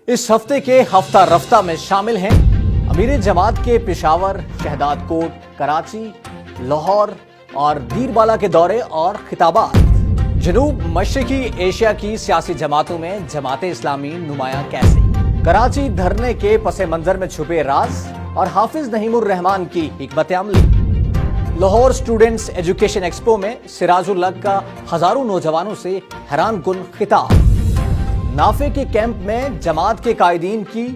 इस हफ्ते के हफ्ता रफ्ता में शामिल हैं अमीर जमात के पेशावर, शहदाद कोट, कराची, लाहौर और दीरबाला के दौरे और खिताबात। जनूब मशरिकी एशिया की सियासी जमातों में जमात इस्लामी नुमायां कैसे? कराची धरने के पसे मंजर में छुपे राज और हाफिज नहीमुर रहमान की हिकमत अमली। लाहौर स्टूडेंट्स एजुकेशन एक्सपो में सिराजुल हक का हजारों नौजवानों से हैरान कुन खिताब। नाफे के कैंप में जमात के कायदीन की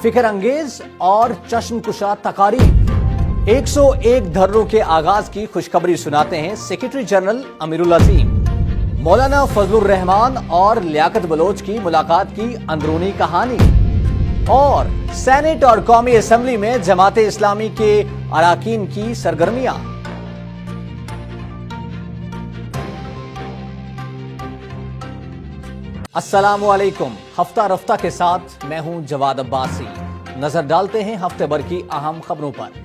फिक्र अंगेज और चश्मकुशा तकारीर। 101 धर्रों के आगाज की खुशखबरी सुनाते हैं सेक्रेटरी जनरल अमीरुल अजीम। मौलाना फजलुर रहमान और लियाकत बलोच की मुलाकात की अंदरूनी कहानी। और सेनेट और कौमी असेंबली में जमात इस्लामी के अरकान की सरगर्मियां। अस्सलामु अलैकुम। हफ्ता रफ्ता के साथ मैं हूं जवाद अब्बासी। नजर डालते हैं हफ्ते भर की अहम खबरों पर।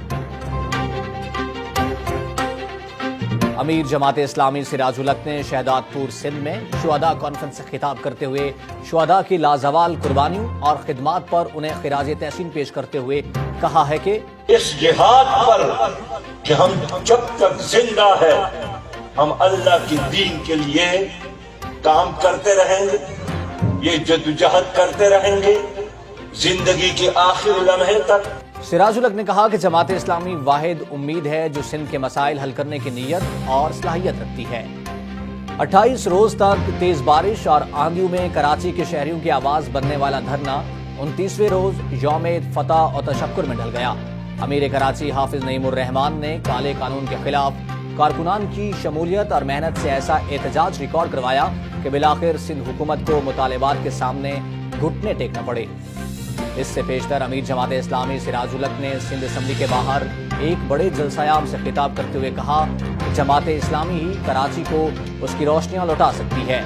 अमीर जमात इस्लामी सिराजुल हक ने शहदादपुर सिंध में शुहदा कॉन्फ्रेंस से खिताब करते हुए शुहदा की लाजवाल कुर्बानियों और खिदमात पर उन्हें खिराज तहसीन पेश करते हुए कहा है कि इस जिहाद पर कि हम जब तक जिंदा है हम अल्लाह की दीन के लिए काम करते रहेंगे, ये जद्दोजहद करते रहेंगे जिंदगी के आखिर लम्हे तक। सिराजुल हक ने कहा कि जमात इस्लामी वाहिद उम्मीद है जो सिंध के मसाइल हल करने की नीयत और सलाहियत रखती है। 28 रोज तक तेज बारिश और आंधियों में कराची के शहरियों की आवाज बनने वाला धरना 29वें रोज यौम फतह और तशक्कुर में ढल गया। अमीर कराची हाफिज नईमुर रहमान ने काले कानून के खिलाफ कारकुनान की शमूलियत और मेहनत से ऐसा एहतजाज रिकॉर्ड करवाया कि बिलाखिर सिंध हुकूमत को मुतालिबात के सामने घुटने टेकना पड़े। इससे पेशतर अमीर जमात इस्लामी सिराजुल हक ने सिंध असेंबली के बाहर एक बड़े जलसायाम से खिताब करते हुए कहा कि जमात इस्लामी ही कराची को उसकी रोशनियां लौटा सकती है।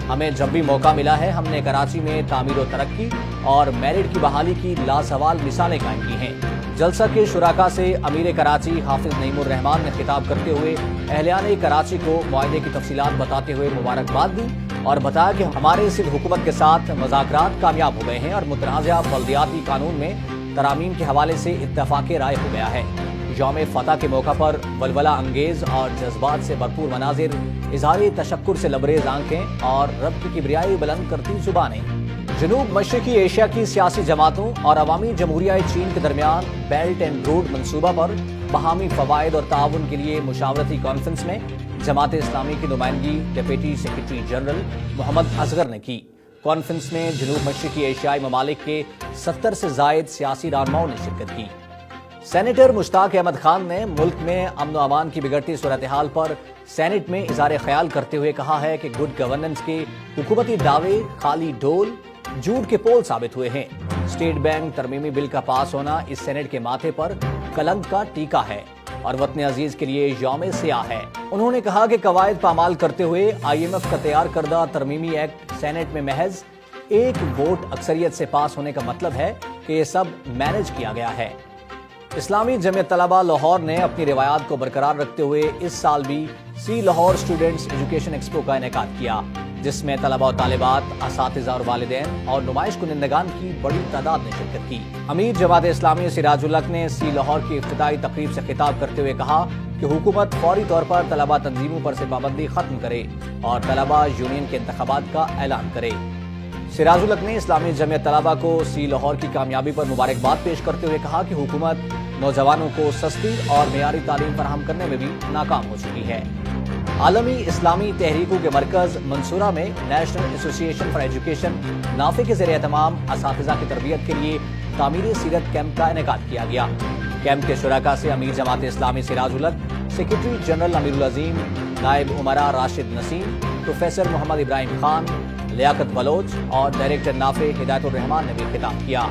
हमें जब भी मौका मिला है हमने कराची में तामीर व तरक्की और मेरिट की बहाली की लासवाल मिसालें कायम की हैं। जलसा के शुराका से अमीर कराची हाफिज नईमुर रहमान ने खिताब करते हुए अहलियान कराची को मुआहदे की तफसीलात बताते हुए मुबारकबाद दी और बताया कि हमारे सिंध हुकूमत के साथ मुज़ाकरात कामयाब हो गए हैं और मुतनाज़ा बल्दियाती कानून में तरामीम के हवाले से इत्तफाक़ राय हो गया है। यौम फतह के मौका पर वलवला अंगेज और जज्बात से भरपूर मनाजिर, इज़हार तशक्कुर से लबरेज आंखें और रब की किबरियाई बुलंद करती जुबानें। जनूब मशरिकी एशिया की सियासी जमातों और अवामी जमहूरिया चीन के दरमियान बेल्ट एंड रोड मनसूबा पर बहामी फवायद और ताउन के लिए मुशावरती कॉन्फ्रेंस में जमात इस्लामी की नुमाइंदगी deputy secretary general Mohammad Asghar ने की। कॉन्फ्रेंस में जनूब मशरिकी एशियाई ममालिक के 70 से जायद सियासी रहनुमाओं ने शिरकत की। सेनेटर मुश्ताक अहमद खान ने मुल्क में अमन अमान की बिगड़ती सूरत हाल पर सेनेट में इज़हार ख्याल करते हुए कहा है कि गुड गवर्नेंस के हुकूमती दावे खाली ढोल झूठ के पोल साबित हुए हैं। स्टेट बैंक तरमीमी बिल का पास होना इस सेनेट के माथे पर कलंक का टीका है और वतन अजीज के लिए यौम सियाह है। उन्होंने कहा कि कवायद पामाल करते हुए IMF का तैयार करदा तरमीमी एक्ट सेनेट में महज एक वोट अक्सरियत से पास होने का मतलब है कि ये सब मैनेज किया गया है। इस्लामी जमीयत तलबा लाहौर ने अपनी रिवायात को बरकरार रखते हुए इस साल भी सी लाहौर स्टूडेंट्स एजुकेशन एक्सपो का इनेकाद किया, जिसमें तलबा और तालिबात, असातिज़ा और वालिदैन और नुमाइश कुनिंदगान की बड़ी तादाद ने शिरकत की। अमीर जमात इस्लामी सिराजुल हक ने सी लाहौर की इफ्तिताई तकरीब से खिताब करते हुए कहा कि हुकूमत फौरी तौर पर तलबा तंजीमों पर से पाबंदी खत्म करे और तलबा यूनियन के इंतखाबात का ऐलान करे। सिराजुल हक ने इस्लामी जमीयत तलबा को सी लाहौर की कामयाबी पर मुबारकबाद पेश करते हुए कहा कि हुकूमत नौजवानों को सस्ती और मेयारी तालीम फराहम करने में भी नाकाम हो चुकी है। आलमी इस्लामी तहरीकों के मरकज मंसूरा में national association for education Nafe के ज़रिए तमाम असातिज़ा की तरबियत के लिए तामीर सीरत कैंप का इनेकाद किया गया। कैंप के शुराका से अमीर जमात इस्लामी सिराजुल हक, सेक्रेटरी जनरल अमीरुल अजीम, नायब उमरा राशिद नसीम, प्रोफेसर मोहम्मद इब्राहिम खान, लियाकत बलोच और डायरेक्टर नाफे हिदायतुर रहमान ने भी खिताब किया।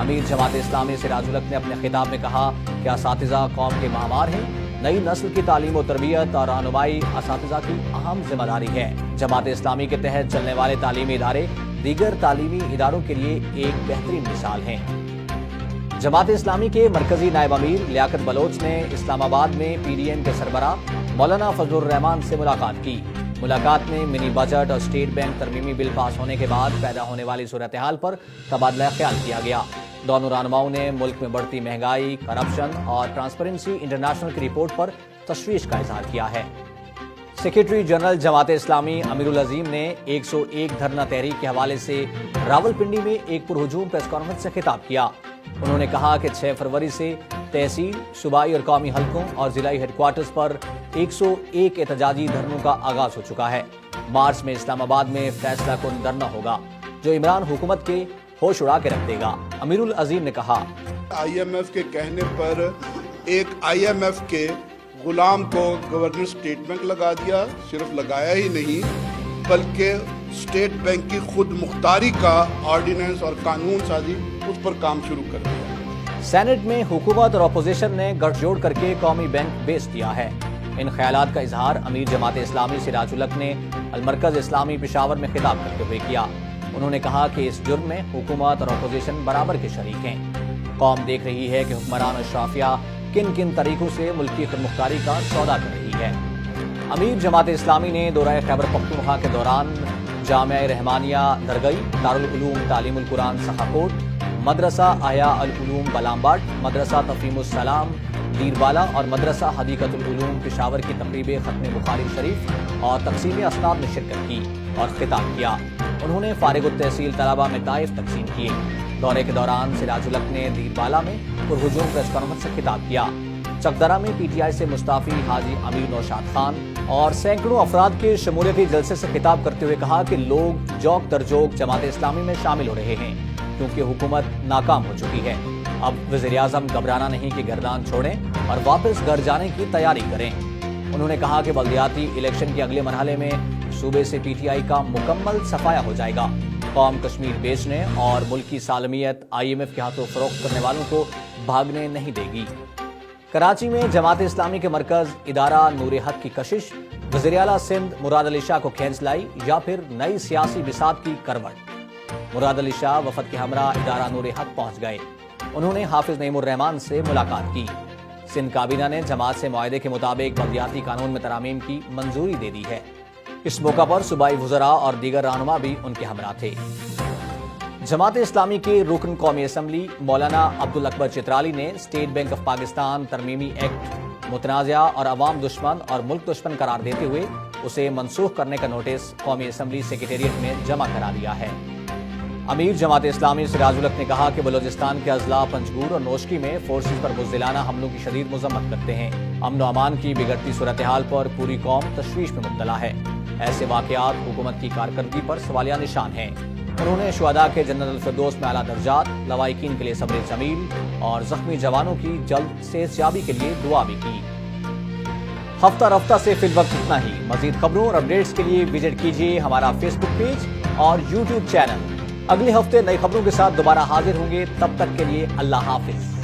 अमीर जमात इस्लामी सिराजुल हक ने अपने खिताब में कहा कि असातिज़ा कौम के मामार हैं। नई नस्ल की तालीम और तरबियत और रहनुमाई असातिज़ा की अहम जिम्मेदारी है। जमात इस्लामी के तहत चलने वाले तालीमी इदारे दीगर तालीमी इदारों के लिए एक बेहतरीन मिसाल हैं। जमात इस्लामी के मरकजी नायब अमीर लियाकत बलोच ने इस्लामाबाद में PDM के सरबराह मौलाना फजलुर रहमान से मुलाकात की। मुलाकात में मिनी बजट और स्टेट बैंक तरमीमी बिल पास होने के बाद पैदा होने वाली सूरत-ए-हाल पर तबादला ख्याल किया गया। दोनों रहनुमाओं ने मुल्क में बढ़ती महंगाई, करप्शन और ट्रांसपेरेंसी इंटरनेशनल की रिपोर्ट पर तशवीश का इजहार किया है। सेक्रेटरी जनरल जमात इस्लामी अमीरुल अजीम ने 101 धरना तहरीक के हवाले से रावलपिंडी में एक पुरहुजूम प्रेस कॉन्फ्रेंस से खिताब किया। उन्होंने कहा कि 6 फरवरी से तहसील, सूबाई और कौमी हलकों और जिलाई हेडक्वार्टर्स पर 101 एहतजाजी धरनों का आगाज हो चुका है। मार्च में इस्लामाबाद में फैसला कुन धरना होगा जो इमरान हुकूमत के होश उड़ा के रख देगा। अमीरुल अजीम ने कहा, IMF के कहने पर एक IMF के गुलाम को गवर्नर स्टेट बैंक लगा दिया। सिर्फ लगाया ही नहीं बल्कि स्टेट बैंक की खुद मुख्तारी का ऑर्डिनेंस और कानून साजी उस पर काम शुरू कर दिया। सेनेट में हुकूमत और अपोजिशन ने गठजोड़ करके कौमी बैंक बेच दिया है। इन ख्यालात का इजहार अमीर जमात इस्लामी सिराजुल हक ने अलमरकज इस्लामी पेशावर में खिताब करते हुए किया। उन्होंने कहा कि इस जुर्म में हुकूमत और अपोजिशन बराबर के शरीक हैं। कौम देख रही है कि हुक्मरान अशराफिया किन किन तरीकों से मुल्की खुदमुख्तारी का सौदा कर रही है। अमीर जमात इस्लामी ने दौरा खैबर पख्तूनख्वा के दौरान जामिया रहमानिया दरगई, दारुल उलूम तालीमुल कुरान सखाकोट, मदरसा आया अल उलूम बलामबाट, मदरसा तफहीमुस सलाम दीरवाला और मदरसा हदीकतुल उलूम पेशावर की तकरीब खत्म बुखारी शरीफ और तकसीम असनाद में शिरकत की और खिताब किया। उन्होंने फारिगुत तहसील तलबा में ताइफ तकसीम किए। दौरे के दौरान सिराजुल हक ने दीरवाला में पुरहुजूम प्रेस कॉन्फ्रेंस से खिताब किया। चकदरा में PTI से मुस्ताफी हाजी अमीर नौशाद खान और सैकड़ों अफराद के शमूलियती जलसे से खिताब करते हुए कहा कि लोग जौक दर जौक जमात इस्लामी में शामिल हो रहे हैं क्योंकि हुकूमत नाकाम हो चुकी है। अब वज़ीर-ए-आज़म घबराना नहीं कि गर्दान छोड़ें और वापस घर जाने की तैयारी करें। उन्होंने कहा कि बल्दियाती इलेक्शन के अगले मरहले में सूबे से PTI का मुकम्मल सफाया हो जाएगा। कौम कश्मीर बेचने और मुल्क की सालमियत IMF के हाथों फरोख्त करने वालों को भागने नहीं देगी। कराची में जमात इस्लामी के मरकज इदारा नूर हक की कशिश, वज़ीर आला सिंध मुराद अली शाह को खींच लाई या फिर नई सियासी बिसात की करवट। मुराद अली शाह वफद के हमरा इदारा नूर हक पहुंच गए। उन्होंने हाफिज नईमुर रहमान से मुलाकात की। सिंध काबीना ने जमात से मुआहदे के मुताबिक बल्दियाती कानून में तरामीम की मंजूरी दे दी है। इस मौका पर सूबाई वज़रा और दीगर रहनुमा भी उनके हमरा थे। जमात इस्लामी के रुकन कौमी असम्बली मौलाना अब्दुल अकबर चित्राली ने स्टेट बैंक ऑफ पाकिस्तान तरमीमी एक्ट मुतनाज़ा और अवाम दुश्मन और मुल्क दुश्मन करार देते हुए उसे मनसूख करने का नोटिस कौमी असम्बली सेक्रेटेरिएट में जमा करा दिया है। अमीर जमात इस्लामी सिराजुल हक ने कहा कि बलोचिस्तान के अजला पंजगूर और नोशकी में फोर्सेस पर बुज़दिलाना हमलों की शदीद मजम्मत करते हैं। अमन व अमान की बिगड़ती सूरत हाल पर पूरी कौम तशवीश में मुब्तला है। ऐसे वाक़यात हुकूमत की कारकर्दगी पर सवालिया निशान हैं। उन्होंने शुहदा के जन्नतुल फिरदौस में आला दर्जात, लवाइकीन के लिए सब्र जमील और जख्मी जवानों की जल्द सेहतयाबी के लिए दुआ भी की। हफ्ता रफ्ता से फिल वक्त इतना ही। मजीद खबरों और अपडेट्स के लिए विजिट कीजिए हमारा फेसबुक पेज और यूट्यूब चैनल। अगले हफ्ते नई खबरों के साथ दोबारा हाजिर होंगे। तब तक के लिए अल्लाह हाफिज।